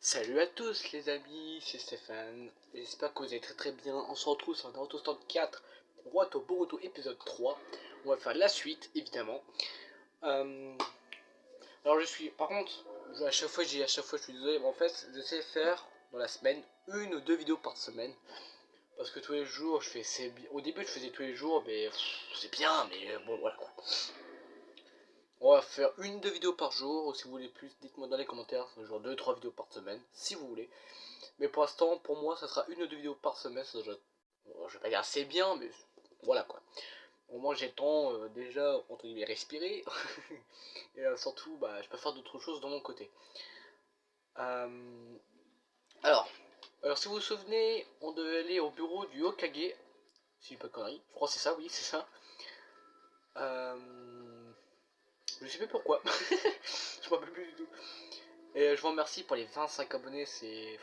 Salut à tous les amis, c'est Stéphane, j'espère que vous allez très bien. On se retrouve sur Naruto Stand 4, Boruto Boruto épisode 3. On va faire la suite évidemment. Alors par contre, à chaque fois je suis désolé, mais en fait je sais faire dans la semaine une ou deux vidéos par semaine. Parce que tous les jours je fais, au début je faisais tous les jours, mais c'est bien, mais bon voilà quoi. On va faire une ou deux vidéos par jour, ou si vous voulez plus, dites-moi dans les commentaires, genre 2-3 vidéos par semaine, si vous voulez. Mais pour l'instant, pour moi, ça sera une ou deux vidéos par semaine. Je vais pas dire assez bien, mais voilà quoi. Au moins, j'ai le temps déjà, entre guillemets, respirer. Et surtout, bah, je peux faire d'autres choses de mon côté. Euh, alors, si vous vous souvenez, on devait aller au bureau du Hokage. Si je dis pas de conneries, je crois que c'est ça, oui, c'est ça. Je sais plus pourquoi. Je m'en rappelle plus du tout. Et je vous remercie pour les 25 abonnés, c'est...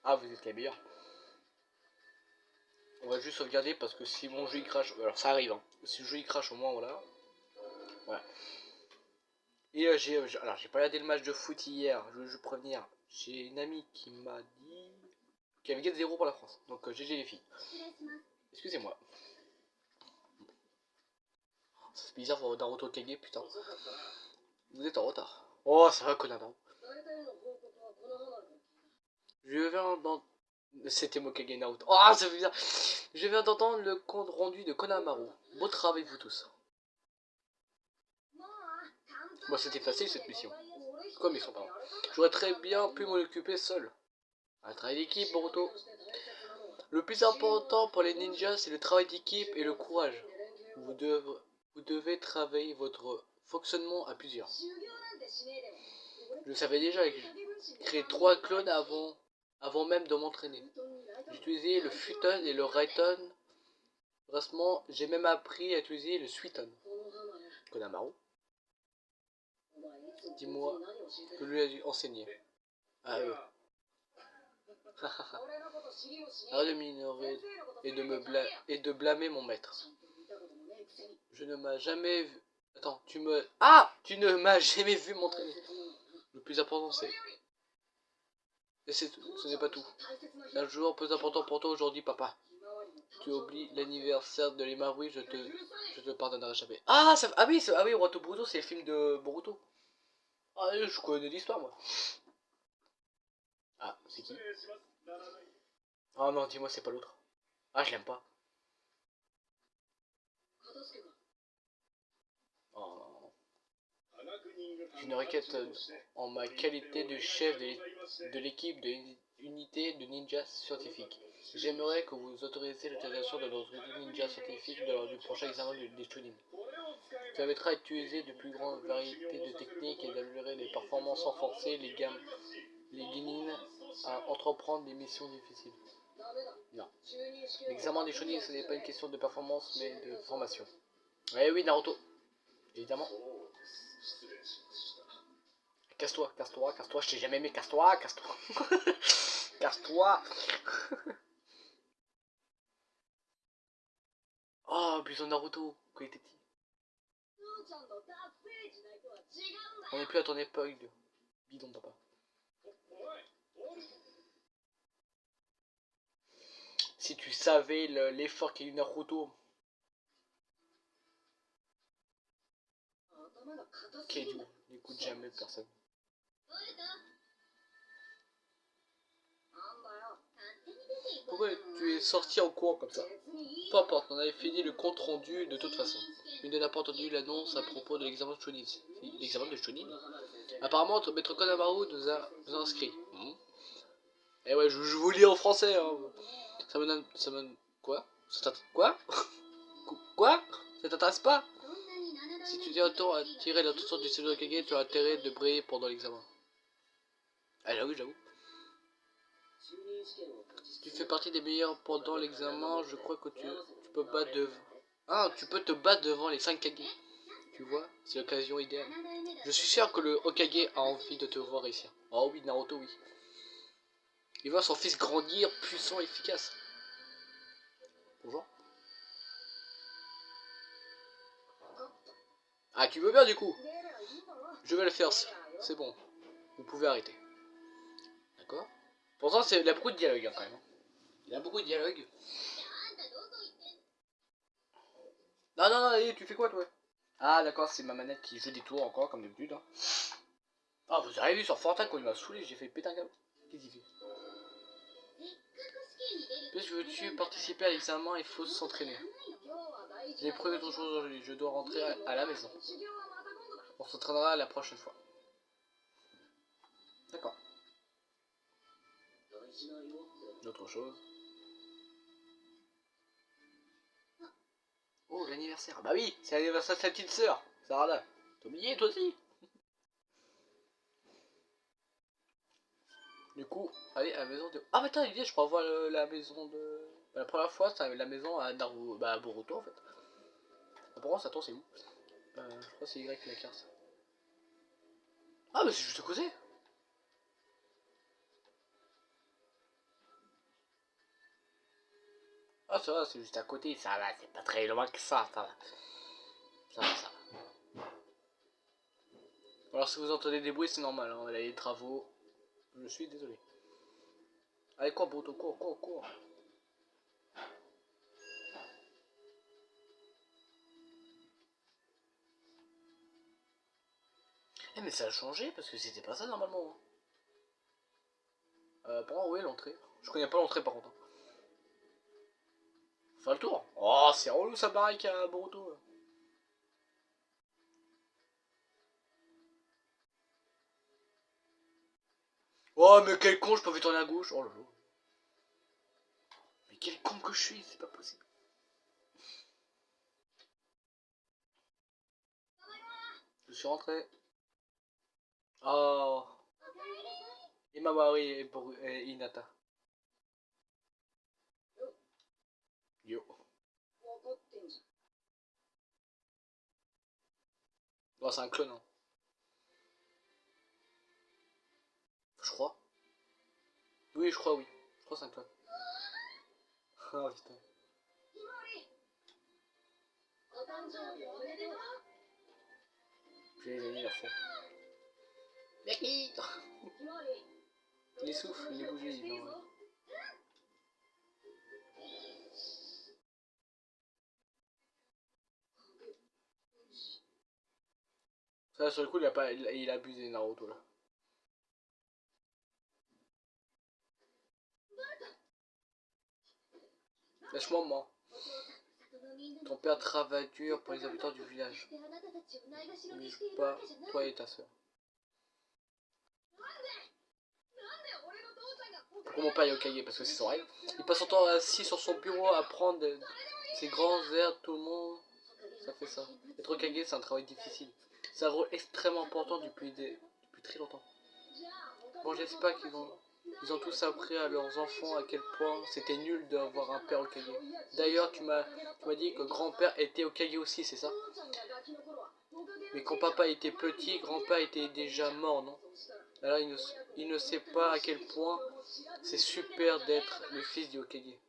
Ah, vous êtes les meilleurs. On va juste sauvegarder parce que si mon jeu il crache, alors ça arrive, hein. Si le jeu il crache au moins, voilà. Voilà. Et alors j'ai pas regardé le match de foot hier, je veux prévenir. J'ai une amie qui m'a dit qu'il y avait 4-0 pour la France. Donc GG les filles. Excusez-moi. C'est bizarre pour Naruto Kage, putain. Vous êtes en retard. Oh, ça va, connard. Je viens d'entendre... C'était Mokage Naruto. Oh, ça fait bizarre. Je viens d'entendre le compte rendu de Konamaru. Beau travail, vous tous. Moi, c'était facile cette mission. Comme ils sont pas. J'aurais très bien pu m'en occuper seul. Un travail d'équipe, Boruto. Le plus important pour les ninjas, c'est le travail d'équipe et le courage. Vous devez travailler votre fonctionnement à plusieurs. Je savais déjà créer 3 clones avant même de m'entraîner. J'utilisais le Futon et le Raiton. Récemment, j'ai même appris à utiliser le Suiton. Konamaru. Dis-moi que lui a enseigné. Ah eux. Arrête de m'ignorer et de blâmer mon maître. Je ne m'as jamais vu. Attends, tu ne m'as jamais vu m'entraîner. Le plus important c'est. Et c'est tout, ce n'est pas tout. Un jour plus important pour toi aujourd'hui, papa. Tu oublies l'anniversaire de l'Imarui, je te pardonnerai jamais. Ah oui, Boruto Boruto, c'est le film de Boruto. Ah, je connais l'histoire moi. Ah, c'est qui? Oh non, dis-moi, c'est pas l'autre. Ah, je l'aime pas. Oh non. Une requête en ma qualité de chef de l'équipe de unité de ninja scientifique. J'aimerais que vous autorisiez l'utilisation de notre ninja scientifique lors du prochain examen des Chunin. Ça permettra d'utiliser de plus grandes variétés de techniques et d'améliorer les performances sans forcer les Genin à entreprendre des missions difficiles. Non. L'examen des Chunin, ce n'est pas une question de performance, mais de formation. Eh oui, Naruto. Évidemment. Casse-toi, casse-toi, casse-toi, je t'ai jamais aimé, casse-toi, casse-toi. Casse-toi. Oh, Bison Naruto, quand il était petit. On n'est plus à ton époque, bidon papa. Si tu savais l'effort qu'a eu Naruto. Keiju, n'écoute jamais personne. Pourquoi tu es sorti en courant comme ça? Peu importe, on avait fini le compte rendu de toute façon. Mais il n'a pas entendu l'annonce à propos de l'examen de Chunin. L'examen de Chunin? Apparemment, notre maître Konamaru nous a inscrits. Eh ouais, je vous lis en français. Hein. Ça me donne... Quoi? Quoi? Quoi? Ça t'intéresse pas? Si tu dis autant à tirer l'attention du Seigneur Kage, tu as intérêt de briller pendant l'examen. Ah j'avoue, j'avoue. Si tu fais partie des meilleurs pendant l'examen, je crois que tu peux battre devant... Ah, tu peux te battre devant les 5 Kage. Tu vois, c'est l'occasion idéale. Je suis sûr que le Hokage a envie de te voir réussir. Oh oui, Naruto, oui. Il voit son fils grandir, puissant et efficace. Bonjour. Ah, tu veux bien du coup? Je vais le faire, c'est bon. Vous pouvez arrêter. D'accord. Pourtant, il a beaucoup de dialogue hein, quand même. Il a beaucoup de dialogue. Non, non, non, allez, tu fais quoi toi? Ah, d'accord, c'est ma manette qui joue des tours encore, comme d'habitude. Hein. Ah, vous avez vu sur Fortnite quand il m'a saoulé, j'ai fait péter un câble. Qu'est-ce qu'il fait? Puisque veux-tu participer à l'examen, il faut s'entraîner. J'ai prévu autre chose aujourd'hui, je dois rentrer à la maison. On s'entraînera la prochaine fois. D'accord. D'autre chose. Oh, l'anniversaire. Bah oui, c'est l'anniversaire de sa petite sœur, Sarada. T'as oublié toi aussi? Du coup, allez à la maison de... Ah mais attends, je crois voir la maison de... Bah, la première fois, c'est la maison à Naruto, bah à Boruto en fait. Apparemment, ça attend, c'est où? Je crois que c'est Y la carte. Ah mais c'est juste à côté. Ah ça va, c'est juste à côté, ça va, c'est pas très loin que ça va. Ça va, ça va. Alors si vous entendez des bruits, c'est normal, hein, il y a les travaux. Je suis désolé. Allez, cours Boruto, cours, cours, cours. Eh mais ça a changé, parce que c'était pas ça normalement. Par contre, où est l'entrée? Je connais pas l'entrée par contre. Faire le tour. Oh, c'est relou ça baraque à Boruto. Oh, mais quel con, je peux tourner à gauche. Oh là là. Mais quel con que je suis, c'est pas possible. Je suis rentré. Oh. Imamari et Hinata. Yo. Oh, c'est un clone. Hein. Je crois. Oui, je crois, oui. Je crois que c'est un clone. Oh putain. J'ai les amis à fond. Meki. Il souffle, il est bougé, il est ça, sur le coup, il a abusé Naruto là. Lâche-moi, moi. Ton père travaille dur pour les habitants du village. N'oublie pas, toi et ta soeur. Pourquoi mon père est Hokage? Parce que c'est son rêve. Il passe son temps assis sur son bureau à prendre ses grands airs, tout le monde. Ça fait ça. Être Hokage, c'est un travail difficile. C'est un rôle extrêmement important depuis très longtemps. Bon, j'espère ils ont tous appris à leurs enfants à quel point c'était nul d'avoir un père Hokage. D'ailleurs, tu m'as dit que grand-père était Hokage aussi, c'est ça? Mais quand papa était petit, grand-père était déjà mort, non? Alors il ne sait pas à quel point c'est super d'être le fils du Hokage.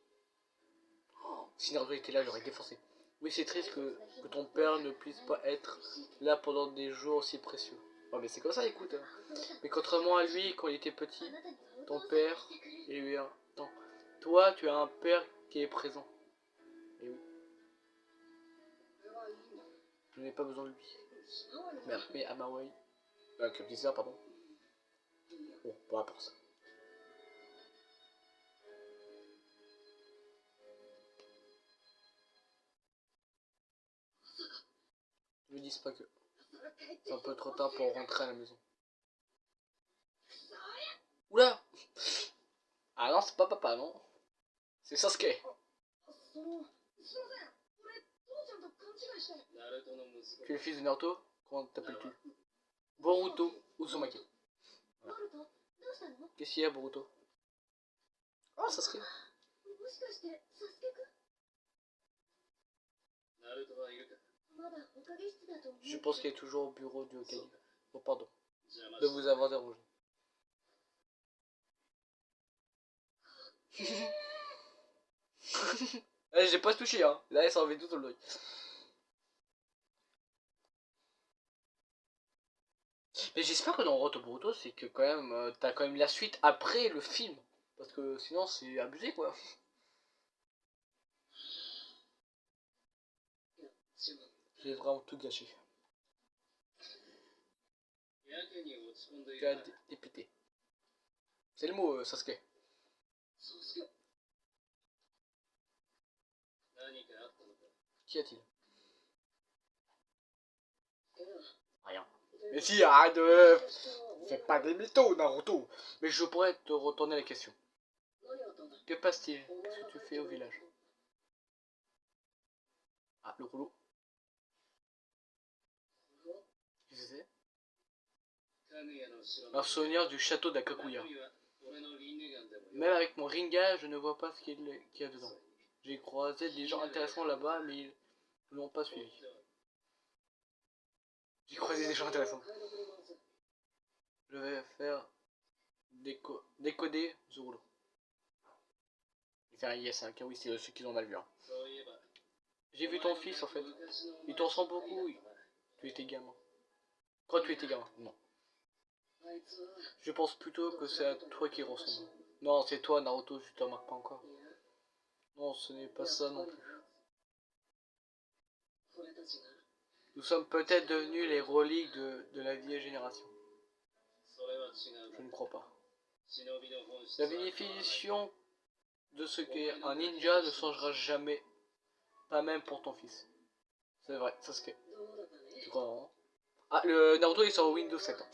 Si Naruto était là, j'aurais défoncé. Oui, c'est triste que ton père ne puisse pas être là pendant des jours aussi précieux. Oh, mais c'est comme ça, écoute. Hein. Mais contrairement à lui, quand il était petit, ton père, il lui a... Non. Toi, tu as un père qui est présent. Et oui. Je n'ai pas besoin de lui. Mais Amawai... Comme disait ça, pardon. Bon, peu importe ça. Ne me dis pas que... C'est un peu trop tard pour rentrer à la maison. Oula! Ah non, c'est pas papa, non. C'est Sasuke. Tu es le fils de Naruto? Comment t'appelles-tu? Boruto Uzumaki. Voilà. Qu'est-ce qu'il y a, Boruto? Oh, Sasuke. Je pense qu'il est toujours au bureau du Hokage. Oh, pardon de vous avoir dérangé. J'ai pas touché, hein. Là, elle s'en enlevé tout sur le dos. Mais j'espère que dans Naruto Boruto, c'est que quand même, t'as quand même la suite après le film. Parce que sinon, c'est abusé quoi. J'ai vraiment tout gâché. Tu as dépité. C'est le mot, Sasuke. Qu'y a-t-il? Rien. Mais si, arrête de... Fais pas des mythos, Naruto. Mais je pourrais te retourner la question. Que passe-t-il? Qu'est-ce que tu fais au village? Ah, le rouleau. Qu'est-ce que c'est? Un souvenir du château d'Akakuya. Même avec mon Ringa, je ne vois pas ce qu'il y a dedans. J'ai croisé des gens intéressants là-bas, mais ils ne m'ont pas suivi. J'ai croisé des gens intéressants. Je vais faire décoder Zoro. Il fait un yes, hein, car oui, c'est ceux qui l'ont mal vu. Hein. J'ai vu ton fils en fait. Il t'en ressemble beaucoup. Oui. Tu étais gamin. Quand tu étais gamin, non. Je pense plutôt que c'est à toi qui ressemble. Non, c'est toi, Naruto, je te remarque pas encore. Non, ce n'est pas ça non plus. Nous sommes peut-être devenus les reliques de la vieille génération. Je ne crois pas. La définition de ce qu'est un ninja ne changera jamais. Pas même pour ton fils. C'est vrai, ça se fait. Tu crois vraiment? Ah, le Naruto est sur Windows 7. Hein.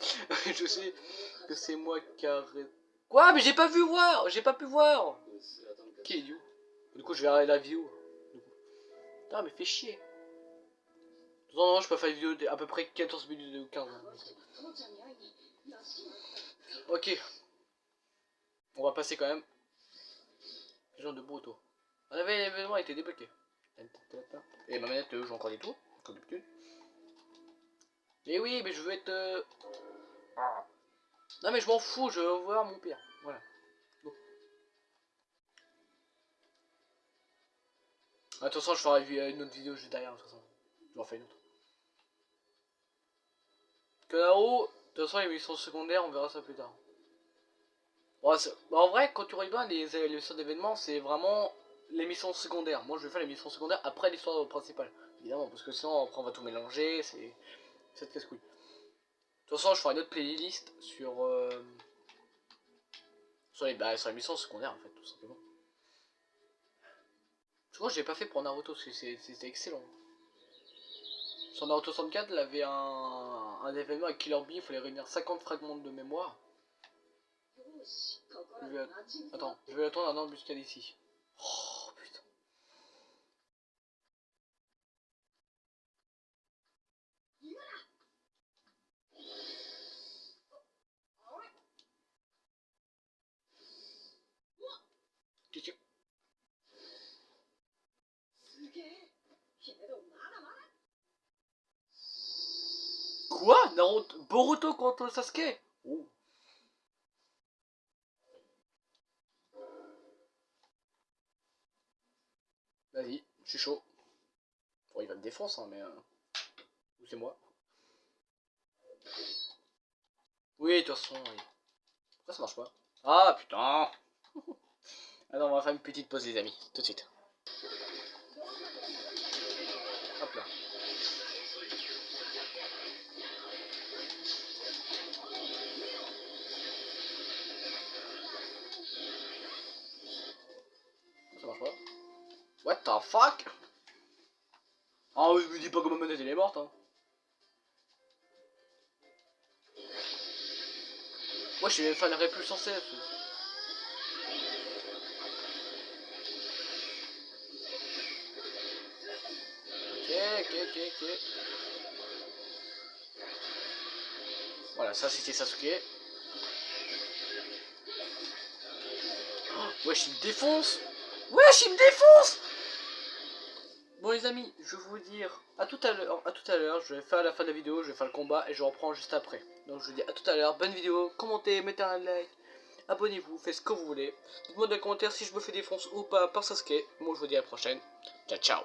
Je sais que c'est moi qui a... Quoi? Mais j'ai pas vu voir! J'ai pas pu voir! Qui est idiot? Du coup, je verrai la view. Putain, mais fais chier. Non, non, je peux faire une vidéo d'à peu près 14 minutes de 15. Ok. On va passer quand même. Les gens de Boruto. On avait l'événement a été débloqué. Et ma manette joue encore des tours, comme d'habitude. Et oui, mais je veux être... Non mais je m'en fous, je veux voir mon père. Voilà. Bon. De toute façon, je ferai une autre vidéo juste derrière. De toute façon. Je vais en faire une autre. Kanaro, de toute façon, les missions secondaires, on verra ça plus tard. Bon, en vrai, quand tu regardes bien les missions d'événements, c'est vraiment les missions secondaires. Moi, je vais faire les missions secondaires après l'histoire principale. Évidemment, parce que sinon, après, on va tout mélanger. C'est casse-couille. De toute façon, je ferai une autre playlist sur les missions secondaires, en fait, tout simplement. Je crois que je l'ai pas fait pour Naruto, parce que c'était excellent. Sur Naruto 64, il avait un événement avec Killer Bee, il fallait réunir 50 fragments de mémoire. Attends, je vais attendre un embuscade ici. Oh putain. Quoi? Naruto, Boruto contre Sasuke? Oh. Vas-y, je suis chaud. Bon, il va me défoncer, hein, mais... Ou c'est moi. Oui, de toute façon, oui. Pourquoi ça marche pas? Ah, putain. Alors, on va faire une petite pause, les amis. Tout de suite. Hop là. Ça marche pas. What the fuck? Ah oui, me dis pas que ma manette elle est morte, hein. Moi, je suis même fan de Répulsion CF. Ok. Voilà, ça c'était Sasuke. Oh, wesh, il me défonce. Wesh, il me défonce. Bon les amis, je vais vous dire à tout à l'heure, je vais faire à la fin de la vidéo, je vais faire le combat et je reprends juste après. Donc je vous dis à tout à l'heure, bonne vidéo, commentez, mettez un like, abonnez-vous, faites ce que vous voulez. Dites-moi dans les commentaires si je me fais défoncer ou pas par Sasuke. Moi je vous dis à la prochaine, ciao ciao.